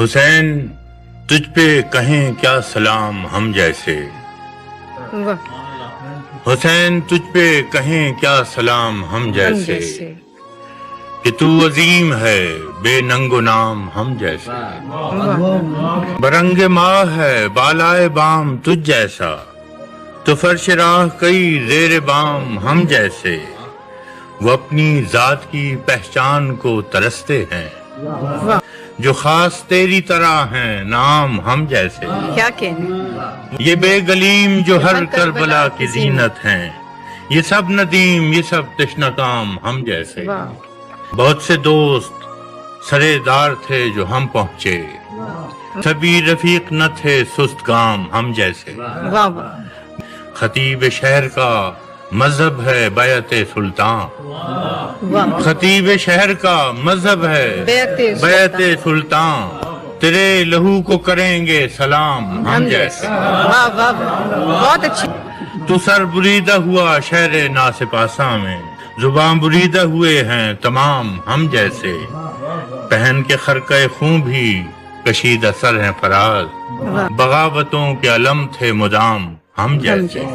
حسین تجھ پہ کہیں کیا سلام ہم جیسے، حسین تجھ پہ کہیں کیا سلام ہم جیسے، کہ تو عظیم ہے بے ننگ و نام ہم جیسے، برنگ ماہ ہے بالائے بام تجھ جیسا، تو فرش راہ کئی زیر بام ہم جیسے، وہ اپنی ذات کی پہچان کو ترستے ہیں، جو خاص تیری طرح ہیں نام ہم جیسے، کیا کہنے یہ بے گلیم جو ہر کربلا کی زینت ہیں، یہ سب ندیم یہ سب تشنہ کام ہم جیسے، بہت سے دوست سرے دار تھے جو ہم پہنچے، سبھی رفیق نہ تھے سست گام ہم جیسے، واہ واہ خطیب شہر کا مذہب ہے بیعت سلطان، واہ خطیب شہر کا مذہب ہے بیعت سلطان، تیرے لہو کو کریں گے سلام ہم جیسے، واہ واہ بہت اچھی تو سر بریدہ ہوا شہر ناسپاسا میں، زباں بریدہ ہوئے ہیں تمام ہم جیسے، پہن کے خرقہ خوں بھی کشیدہ سر ہیں فراز، بغاوتوں کے علم تھے مدام ہم جیسے۔